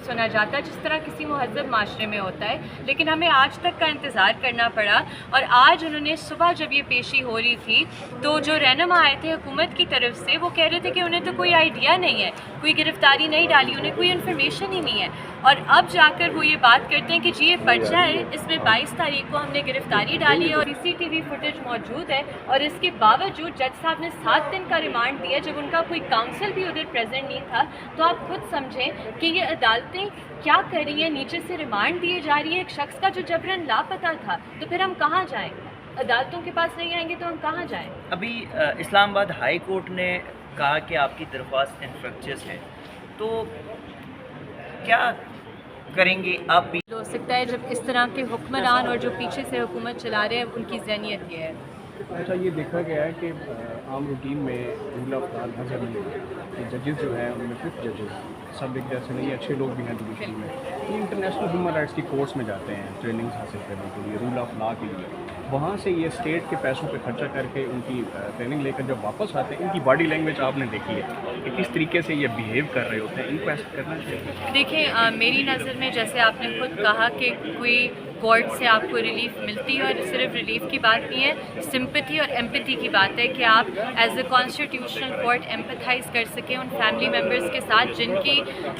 सुना जाता जिस तरह किसी महज़ब माशरे में होता है, लेकिन हमें आज तक का इंतज़ार करना पड़ा। और आज उन्होंने सुबह जब ये पेशी हो रही थी तो जो रहनुमा आए थे हुकूमत की तरफ से, वो कह रहे थे कि उन्हें तो कोई आइडिया नहीं है, कोई गिरफ्तारी नहीं डाली, उन्हें कोई इन्फॉर्मेशन ही नहीं है। और अब जाकर वो ये बात करते हैं कि जी ये पर्चा है, इसमें 22 तारीख को हमने गिरफ्तारी डाली है और CCTV फुटेज मौजूद है, और इसके बावजूद जज साहब ने 7 दिन का रिमांड दिया जब उनका कोई काउंसिल भी उधर प्रेजेंट नहीं था। तो आप खुद समझें कि ये अदालतें क्या कर रही हैं, नीचे से रिमांड दिए जा रही है एक शख्स का जो जबरन लापता था, तो फिर हम कहाँ जाएँ? अदालतों के पास नहीं आएंगे तो हम कहाँ जाएँ? अभी इस्लामाबाद हाई कोर्ट ने कहा कि आपकी दरख्वास्त इन्फ्रक्चस है, तो क्या करेंगे आप भी? हो सकता है जब इस तरह के हुक्मरान और जो पीछे से हुकूमत चला रहे हैं उनकी ज़हनियत ये है। अच्छा, ये देखा गया है कि आम रूटीन में रूल ऑफ लॉ मजहब में जजेस जो हैं उनमें कुछ जजेस सब एक जैसे नहीं, अच्छे लोग भी हैं जुडिशरी में, ये इंटरनेशनल ह्यूमन राइट्स की कोर्स में जाते हैं ट्रेनिंग हासिल करने के लिए, रूल ऑफ लॉ के लिए। वहाँ से ये स्टेट के पैसों पे खर्चा करके उनकी ट्रेनिंग लेकर जब वापस आते हैं, इनकी बॉडी लैंग्वेज आपने देखी है कि किस तरीके से ये बिहेव कर रहे होते हैं, इनको ऐसा करना चाहिए। देखिए, मेरी नज़र में जैसे आपने खुद कहा कि कोई कोर्ट से आपको रिलीफ मिलती है, और सिर्फ रिलीफ की बात नहीं है, सिंपैथी और एम्पैथी की बात है कि आप as a constitutional court empathise कर सकें उन फैमिली मेम्बर्स के साथ जिनकी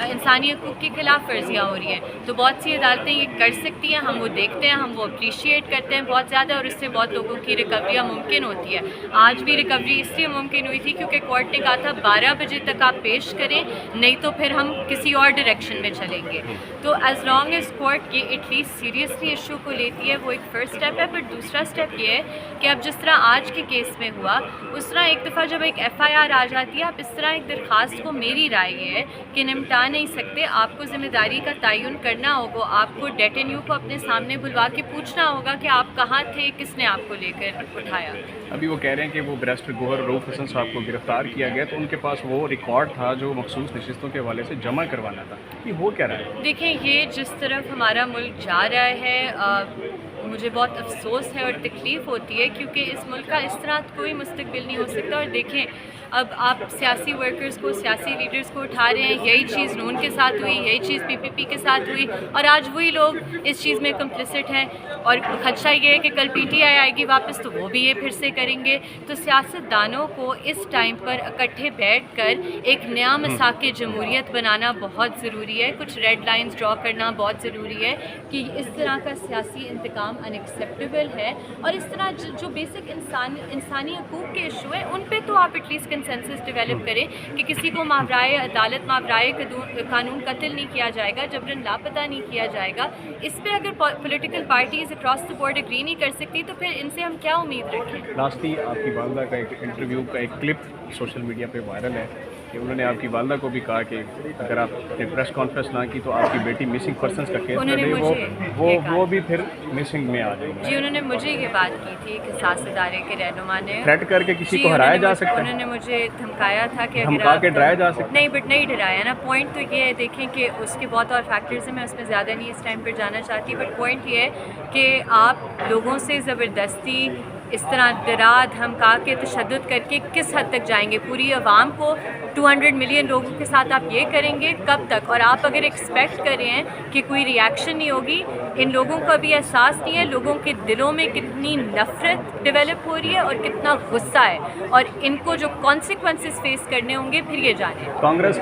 इंसानी हकूक़ के ख़िलाफ़ वर्जियाँ हो रही हैं। तो बहुत सी अदालतें ये कर सकती हैं, हम वो देखते हैं, हम वो अप्रिशिएट करते हैं बहुत ज़्यादा, और इससे बहुत लोगों की रिकवरियाँ मुमकिन होती है। आज भी रिकवरी इसलिए मुमकिन हुई थी क्योंकि कोर्ट ने कहा था 12 बजे तक आप पेश करें, नहीं तो फिर हम किसी और डायरेक्शन में चलेंगे। तो एज़ लॉन्ग एज़ कोर्ट ये एटलीस्ट सीरियसली इशू को लेती है, वो एक फ़र्स्ट स्टेप है। पर दूसरा स्टेप ये है कि अब जिस तरह आज के केस में हुआ, उस तरह एक दफ़ा जब एक FIR आ जाती है, आप इस तरह एक दरख्वास्त को, मेरी राय ये है कि निपटा नहीं सकते। आपको ज़िम्मेदारी का तयन करना होगा, आपको डेटेन्यू को अपने सामने बुलवा के पूछना होगा कि आप कहाँ थे, किसने आपको लेकर उठाया। अभी वो कह रहे हैं कि वो बैरिस्टर गोहर रऊफ हसन साहब को गिरफ्तार किया गया, तो उनके पास वो रिकॉर्ड था जो मखसूस नशिस्तों के हवाले से जमा करवाना था, कि वो क्या रहा है? देखिए, ये जिस तरफ हमारा मुल्क जा रहा है, मुझे बहुत अफसोस है और तकलीफ़ होती है, क्योंकि इस मुल्क का इस तरह कोई मुस्तकबिल नहीं हो सकता। और देखें, अब आप सियासी वर्कर्स को, सियासी लीडर्स को उठा रहे हैं, यही चीज़ नून के साथ हुई, यही चीज़ PPP के साथ हुई, और आज वही लोग इस चीज़ में कंप्लिसिट हैं। और खदशा ये है कि कल PTI आएगी वापस तो वो भी ये फिर से करेंगे। तो सियासतदानों को इस टाइम पर इकट्ठे बैठ कर एक नया मसाक़े जमहूरियत बनाना बहुत ज़रूरी है, कुछ रेड लाइन्स ड्रॉ करना बहुत ज़रूरी है कि इस तरह का सियासी इंतकाम अनएक्सेप्टेबल है। और इस तरह जो बेसिक इंसानी हकूक़ के इशू है, उन पे तो आप एटलीस्ट कंसेंसस डेवलप करें कि किसी को मावराए अदालत, मावराए कानून कत्ल नहीं किया जाएगा, जबरन लापता नहीं किया जाएगा। इस पर अगर political parties across the board agree नहीं कर सकती तो फिर इनसे हम क्या उम्मीद रखें? लास्टली आपकी वालदा का एक इंटरव्यू का एक क्लिप सोशल मीडिया पे वायरल है कि उन्होंने आपकी वालदा को भी कहा कि अगर आपने प्रेस कॉन्फ्रेंस ना की तो आपकी बेटी मिसिंग पर्सनस का केस करे, वो भी फिर मिसिंग में आ जाएगी। जी, उन्होंने मुझे ये बात की थी कि सास इदारे के रहनुमा ने थ्रेट करके किसी को हराया जा सकता है। उन्होंने मुझे धमकाया था कि धमका के डराया जा सकता है। नहीं, बट नहीं डराया ना। पॉइंट तो ये है, देखें कि उसके बहुत और फैक्टर्स हैं, मैं उसमें ज़्यादा नहीं इस टाइम पर जाना चाहती, बट पॉइंट ये है कि आप लोगों से ज़बरदस्ती इस तरह डरा धमका के तशद्दुद करके किस हद तक जाएंगे? पूरी आवाम को, 200 मिलियन लोगों के साथ आप ये करेंगे कब तक? और आप अगर एक्सपेक्ट कर रहे हैं कि कोई रिएक्शन नहीं होगी, इन लोगों को अभी एहसास नहीं है लोगों के दिलों में कितनी नफ़रत डेवलप हो रही है और कितना गुस्सा है, और इनको जो कॉन्सिक्वेंसेस फेस करने होंगे फिर ये जाने। कांग्रेस